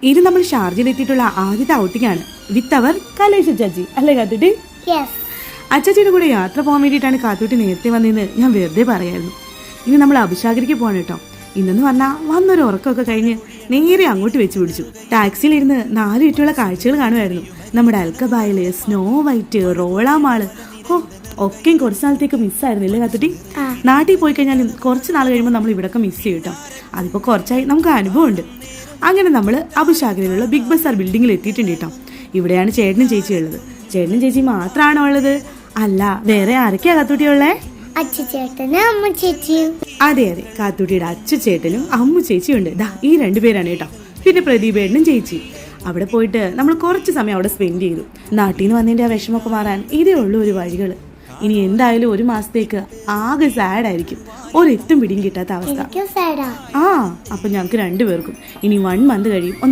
ഇത് നമ്മൾ ഷാർജയിലെത്തിയിട്ടുള്ള ആദ്യത്തെ ഔട്ടിംഗാണ് വിത്ത് അവർ കലേഷ് അച്ചാച്ചി അല്ലേ കാത്തുട്ടി? അച്ചാച്ചിയുടെ കൂടെ യാത്ര പോകാൻ വേണ്ടിയിട്ടാണ് കാത്തുട്ടി നേരത്തെ വന്നതെന്ന് ഞാൻ വെറുതെ പറയായിരുന്നു. ഇനി നമ്മൾ അഭിഷാഗരിക്ക് പോകണം കേട്ടോ. ഇന്നെന്ന് പറഞ്ഞാൽ വന്നൊരു ഉറക്കമൊക്കെ കഴിഞ്ഞ് നേരെ അങ്ങോട്ട് വെച്ച് പിടിച്ചു. ടാക്സിയിലിരുന്ന് 4 ചുറ്റുള്ള കാഴ്ചകൾ കാണുമായിരുന്നു. നമ്മുടെ അൽക്കബായില്, സ്നോ വൈറ്റ്, റോളാമാള്, ഒക്കെയും കുറച്ച് നാളത്തേക്ക് മിസ്സായിരുന്നില്ലേ കാത്തുട്ടി? നാട്ടിൽ പോയി കഴിഞ്ഞാലും കുറച്ച് നാൾ കഴിയുമ്പോൾ നമ്മൾ ഇവിടെയൊക്കെ മിസ് ചെയ്യും കേട്ടോ. അതിപ്പോൾ കുറച്ചായി നമുക്ക് അനുഭവമുണ്ട്. അങ്ങനെ നമ്മൾ അബുഷാഗിലുള്ള ബിഗ് ബസാർ ബിൽഡിങ്ങിൽ എത്തിയിട്ടുണ്ട് കേട്ടോ. ഇവിടെയാണ് ചേട്ടനും ചേച്ചി ഉള്ളത്. ചേട്ടനും ചേച്ചി മാത്രമാണോ ഉള്ളത്? അല്ല, വേറെ ആരൊക്കെയാ കാത്തുട്ടിയുള്ളേ? അച്ഛനും അമ്മ ചേച്ചിയും. അതെ അതെ, കാത്തുട്ടിയുടെ അച്ഛച്ചേട്ടനും അമ്മു ചേച്ചിയും ഉണ്ട്. ഈ 2 പേരാണ് കേട്ടോ. പിന്നെ പ്രദീപേട്ടനും ചേച്ചി. അവിടെ പോയിട്ട് നമ്മൾ കുറച്ച് സമയം അവിടെ സ്പെൻഡ് ചെയ്തു. നാട്ടിൽ നിന്ന് വന്നതിൻ്റെ ആ വിഷമമൊക്കെ മാറാൻ ഇതേ ഉള്ളൂ ഒരു വഴികൾ. ഇനി എന്തായാലും 1 മാസത്തേക്ക് ആകെ സാഡായിരിക്കും, ഒരെത്തും പിടിയും കിട്ടാത്ത അവസ്ഥ. അപ്പൊ ഞങ്ങൾക്ക് 2 പേർക്കും ഇനി 1 മന്ത് കഴിയും